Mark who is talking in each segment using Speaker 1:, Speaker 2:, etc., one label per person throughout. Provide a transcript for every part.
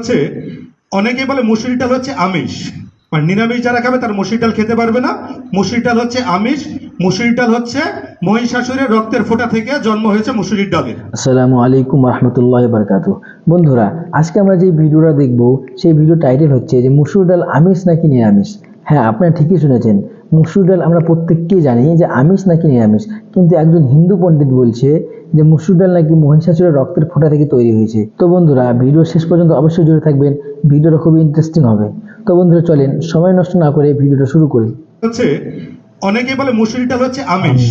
Speaker 1: হচ্ছে অনেকেই বলে মুসুরি ডাল হচ্ছে আমিষ, মানে নিরামিষ যারা খাবে তার মুসুরি ডাল খেতে পারবে না। মুসুরি ডাল হচ্ছে আমিষ, মুসুরি ডাল হচ্ছে মহিষাসুরের রক্তের ফোঁটা থেকে জন্ম হয়েছে মুসুরির ডালের।
Speaker 2: আসসালামু আলাইকুম রহমতুল্লাহ বারকাতু। বন্ধুরা, আজকে আমরা যে ভিডিওটা দেখব সেই ভিডিও টাইটেল হচ্ছে যে মুসুর ডাল আমিষ নাকি নিরামিষ। হ্যাঁ, আপনারা ঠিকই শুনেছেন, মুসুর ডাল আমরা প্রত্যেককেই জানি যে আমিষ নাকি নিরামিষ, কিন্তু একজন হিন্দু পণ্ডিত বলছে যে মুসুর ডাল নাকি মহিষাসুরের রক্তের ফোঁটা থেকে তৈরি হয়েছে। তো বন্ধুরা, ভিডিও শেষ পর্যন্ত অবশ্যই জুড়ে থাকবেন, ভিডিওটা খুবই ইন্টারেস্টিং হবে। তো বন্ধুরা চলেন সময় নষ্ট না করে ভিডিওটা শুরু করি।
Speaker 1: হচ্ছে অনেকেই বলে মুসুরি ডাল হচ্ছে আমিষ,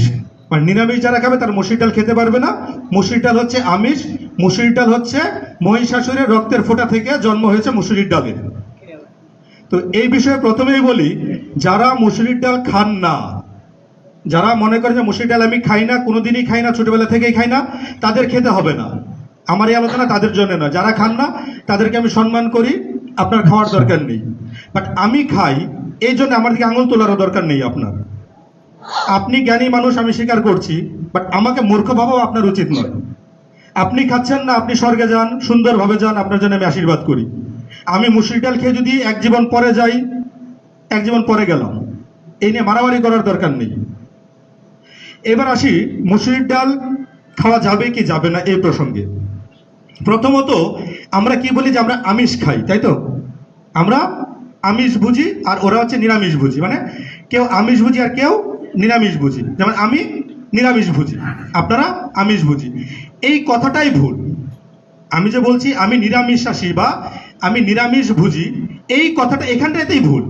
Speaker 1: মানে নিরামিষ যারা খাবে তার মুসুরি ডাল খেতে পারবে না। মুসুরি ডাল হচ্ছে আমিষ, মুসুরি ডাল হচ্ছে মহিষাসুরের রক্তের ফোঁটা থেকে জন্ম হয়েছে মুসুরির ডালের। তো এই বিষয়ে প্রথমেই বলি, যারা মুসুরির ডাল খান না, যারা মনে করে যে মুসুরির ডাল আমি খাই না, কোনোদিনই খাই না, ছোটবেলা থেকেই খাই না, তাদের খেতে হবে না। আমার এই আলোচনা তাদের জন্য নয়। যারা খান না তাদেরকে আমি সম্মান করি, আপনার খাওয়ার দরকার নেই। বাট আমি খাই, এই জন্য আমার দিকে আঙুল তোলারও দরকার নেই আপনার। আপনি জ্ঞানী মানুষ, আমি স্বীকার করছি, বাট আমাকে মূর্খ ভাবাও আপনার উচিত নয়। আপনি খাচ্ছেন না, আপনি স্বর্গে যান, সুন্দরভাবে যান, আপনার জন্য আমি আশীর্বাদ করি। আমি মুসুরি ডাল খেয়ে যদি এক জীবন পরে যাই, এক জীবন পরে গেলাম, এই নিয়ে মারামারি করার দরকার নেই। এবার আসি মুসুরির ডাল খাওয়া যাবে কি যাবে না এই প্রসঙ্গে। প্রথমত আমরা কি বলি যে আমরা আমিষ খাই, তাই তো? আমরা আমিষ বুঝি আর ওরা হচ্ছে নিরামিষ বুঝি, মানে কেউ আমিষ বুঝি আর কেউ নিরামিষ বুঝি। যেমন আমি নিরামিষ বুঝি, আপনারা আমিষ বুঝি। এই কথাটাই ভুল। আমি যে বলছি আমি নিরামিষাশী বা আমি নিরামিষ বুঝি, এই কথাটা এখানটাতেই ভুল।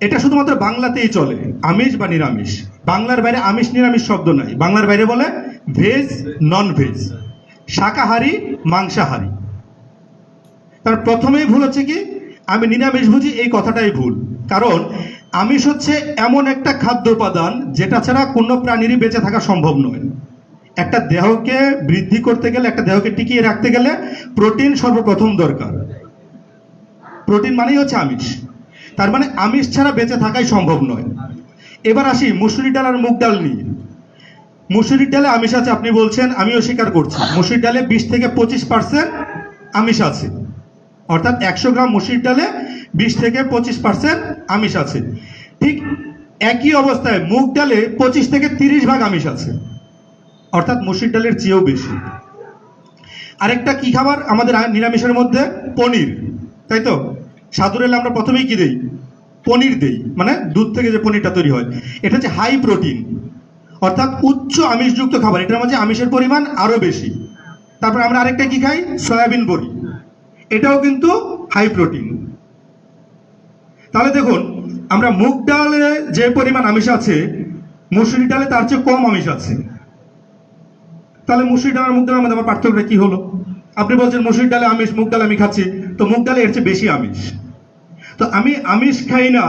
Speaker 1: এটা শুধুমাত্র বাংলাতেই চলে, আমিষ বা নিরামিষ। বাংলার বাইরে আমিষ নিরামিষ শব্দ নাই। বাংলার বাইরে বলে ভেজ নন ভেজ, শাকাহারী মাংসাহারী। তার প্রথমেই ভুল হচ্ছে কি আমি নিরামিষ বুঝি, এই কথাটাই ভুল। কারণ আমিষ হচ্ছে এমন একটা খাদ্য উপাদান যেটা ছাড়া কোনো প্রাণীরই বেঁচে থাকা সম্ভব নয়। একটা দেহকে বৃদ্ধি করতে গেলে, একটা দেহকে টিকিয়ে রাখতে গেলে প্রোটিন সর্বপ্রথম দরকার। প্রোটিন মানেই হচ্ছে আমিষ। তার মানে আমিষ ছাড়া বেঁচে থাকাই সম্ভব নয়। এবার আসি মুসুরি ডাল আর মুগ ডাল নিয়ে। মুসুরির ডালে আমিষ আছে আপনি বলছেন, আমিও স্বীকার করছি। মুসুরির ডালে 20 থেকে 25% আমিষ আছে, অর্থাৎ 100 গ্রাম মুসুরির ডালে 20 থেকে 25% আমিষ আছে। ঠিক একই অবস্থায় মুগ ডালে 25 থেকে 30 ভাগ আমিষ আছে, অর্থাৎ মুসুরির ডালের চেয়েও বেশি। আরেকটা কি খাবার আমাদের নিরামিষের মধ্যে? পনির, তাই তো? সাধুরেল আমরা প্রথমেই কি দেই? পনির দেই, মানে দুধ থেকে যে পনিরটা তৈরি হয়। এটা হচ্ছে হাই প্রোটিন, অর্থাৎ উচ্চ আমিষযুক্ত খাবার। এটার মধ্যে আমিষের পরিমাণ আরও বেশি। তারপর আমরা আরেকটা কি খাই? সয়াবিন বড়ি, এটাও কিন্তু হাই প্রোটিন। তাহলে দেখুন, আমরা মুগ ডালে যে পরিমাণ আমিষ আছে, মুসুরি ডালে তার চেয়ে কম আমিষ আছে। তাহলে মুসুরি ডাল আর মুগ ডালের মধ্যে আমার পার্থক্যটা কি হলো? আপনি বলছেন মুসুরি ডালে আমিষ, মুগ ডাল আমি খাচ্ছি, তো মুগ ডালে এর চেয়ে বেশি আমিষ। তো আমি আমিষ খাই না,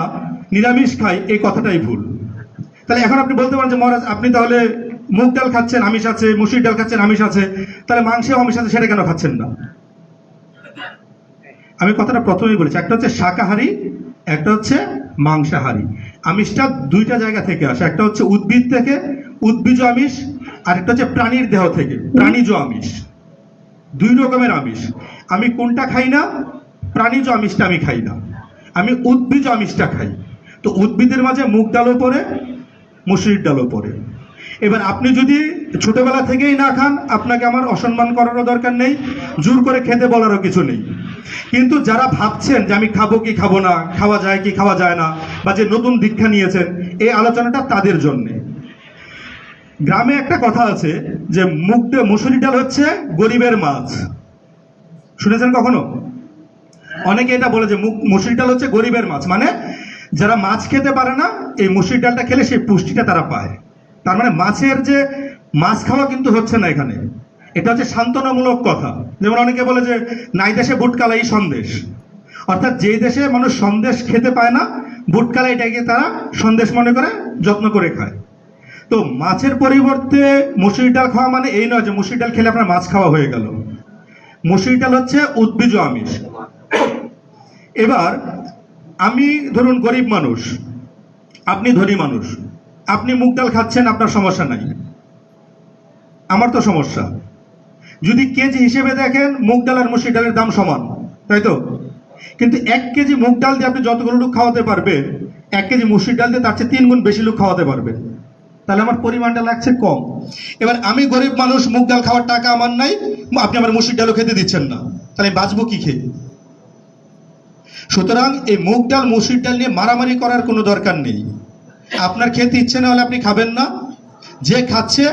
Speaker 1: নিরামিষ খাই, এই কথাটাই ভুল। তাহলে এখন আপনি বলতে পারেন যে মহারাজ আপনি তাহলে মুগ ডাল খাচ্ছেন আমিষ আছে, মুসুরি ডাল খাচ্ছেন আমিষ আছে, তাহলে মাংসেও আমিষ আছে, সেটা কেন খাচ্ছেন না? আমি কথাটা প্রথমেই বলেছি, একটা হচ্ছে শাকাহারী, একটা হচ্ছে মাংসাহারী। আমিষটা দুইটা জায়গা থেকে আসে, একটা হচ্ছে উদ্ভিদ থেকে, উদ্ভিজ আমিষ, আর একটা হচ্ছে প্রাণীর দেহ থেকে, প্রাণীজ আমিষ। দুই রকমের আমিষ। আমি কোনটা খাই না? প্রাণীজ আমিষটা আমি খাই না, আমি উদ্ভিজ আমিষটা খাই। তো উদ্ভিদের মাঝে মুগ ডালও পড়ে, মুসুরির ডালও পড়ে। এবার আপনি যদি ছোটবেলা থেকেই না খান, আপনাকে আমার অসম্মান করারও দরকার নেই, জোর করে খেতে বলারও কিছু নেই। কিন্তু যারা ভাবছেন যে আমি খাবো কি খাবো না, খাওয়া যায় কি খাওয়া যায় না, বা যে নতুন দীক্ষা নিয়েছেন, এই আলোচনাটা তাদের জন্যে। গ্রামে একটা কথা আছে যে মুসুরি ডাল হচ্ছে গরিবের মাছ। শুনেছেন কখনো? অনেকে এটা বলে যে মুসুরি ডাল হচ্ছে গরিবের মাছ, মানে যারা মাছ খেতে পারে না, এই মুসুরি ডালটা খেলে সেই পুষ্টিটা তারা পায়। তার মানে মাছের যে মাছ খাওয়া কিন্তু হচ্ছে না এখানে, এটা হচ্ছে সান্ত্বনামূলক কথা। যেমন অনেকে বলে যে নাই দেশে বুটকালাই সন্দেশ, অর্থাৎ যেই দেশে মানুষ সন্দেশ খেতে পায় না, বুটকালাইটাকে তারা সন্দেশ মনে করে যত্ন করে খায়। তো মাছের পরিবর্তে মুসুরি ডাল খাওয়া মানে এই নয় যে মুসুরি ডাল খেলে আপনার মাছ খাওয়া হয়ে গেল। মুসুরি ডাল হচ্ছে উদ্ভিজ আমিষ। এবার আমি ধরুন গরিব মানুষ, আপনি ধনী মানুষ, আপনি মুগ ডাল খাচ্ছেন, আপনার সমস্যা নাই, আমার তো সমস্যা। যদি কেজি হিসেবে দেখেন মুগ ডাল আর মসুর ডালের দাম সমান, তাই তো? কিন্তু 1 কেজি মুগ ডাল দিয়ে আপনি যতগুলো লোক খাওয়াতে পারবেন, 1 কেজি মসুর ডাল দিয়ে তার চেয়ে 3 গুণ বেশি লোক খাওয়াতে পারবেন। তাহলে আমার পরিমাণটা লাগছে কম। এবার আমি গরিব মানুষ, মুগ ডাল খাওয়ার টাকা আমার নাই, আপনি আমার মসুর ডালও খেতে দিচ্ছেন না, তাহলে আমি বাঁচবো কি খেয়ে? সুতরাং এই মুগ ডাল মসুর ডাল নিয়ে মারামারি করার কোনো দরকার নেই। আপনার খেতে ইচ্ছে না হলে আপনি খাবেন না। যে খাচ্ছে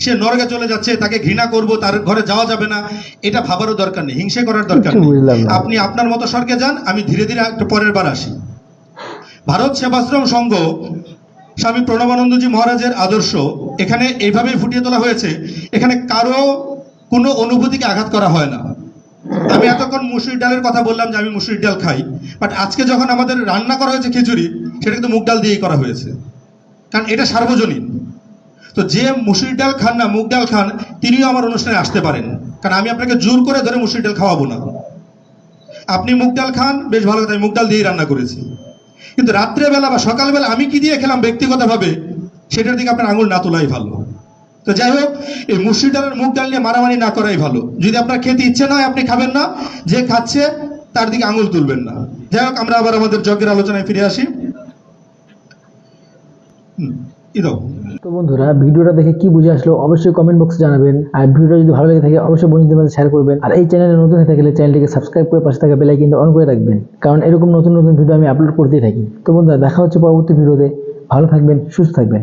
Speaker 1: সে নরকে চলে যাচ্ছে, তাকে ঘৃণা করব, তার ঘরে যাওয়া যাবে না, এটা ভাবারও দরকার নেই, হিংসা করার দরকার নেই।
Speaker 2: বুঝলাম না।
Speaker 1: আপনি আপনার মতো স্বর্গে যান, আমি ধীরে ধীরে একটু পরের বার আসি। ভারত সেবাশ্রম সংঘ স্বামী প্রণবানন্দজি মহারাজের আদর্শ এখানে এইভাবেই ফুটিয়ে তোলা হয়েছে। এখানে কারো কোনো অনুভূতিকে আঘাত করা হয় না। আমি এতক্ষণ মুসুর ডালের কথা বললাম যে আমি মুসুর ডাল খাই, বাট আজকে যখন আমাদের রান্না করা হয়েছে খিচুড়ি, সেটা কিন্তু মুগ ডাল দিয়েই করা হয়েছে, কারণ এটা সার্বজনীন। তো যে মুসুর ডাল খান না, মুগ ডাল খান, তিনিও আমার অনুষ্ঠানে আসতে পারেন, কারণ আমি আপনাকে জোর করে ধরে মুসুর ডাল খাওয়াবো না। আপনি মুগ ডাল খান, বেশ ভালো কথা, আমি মুগ ডাল দিয়েই রান্না করেছি। কিন্তু রাত্রেবেলা বা সকালবেলা আমি কি দিয়ে খেলাম ব্যক্তিগতভাবে, সেটার দিকে আপনার আঙুল না তোলাই ভালো। তো যাই হোক, এই মুসুর ডাল আর মুগ ডাল নিয়ে মারামারি না করাই ভালো। যদি আপনার খেতে ইচ্ছে না হয় আপনি খাবেন না, যে খাচ্ছে তার দিকে আঙুল তুলবেন না। যাই হোক, আমরা আবার আমাদের যজ্ঞের আলোচনায় ফিরে আসি।
Speaker 2: তো বন্ধুরা, ভিডিওটা দেখে কি বুঝে আসলো অবশ্যই কমেন্ট বক্সে জানাবেন। আর ভিডিওটা যদি ভালো লেগে থাকে অবশ্যই বন্ধুদের মধ্যে শেয়ার করবেন। আর এই চ্যানেলে নতুন হয়ে থাকলে চ্যানেলটিকে সাবস্ক্রাইব করে পাশে থাকা বেল আইকনটা অন করে রাখবেন, কারণ এরকম নতুন নতুন ভিডিও আমি আপলোড করতেই থাকি। তো বন্ধুরা, দেখা হচ্ছে পরবর্তী ভিডিওতে। ভালো থাকবেন, সুস্থ থাকবেন।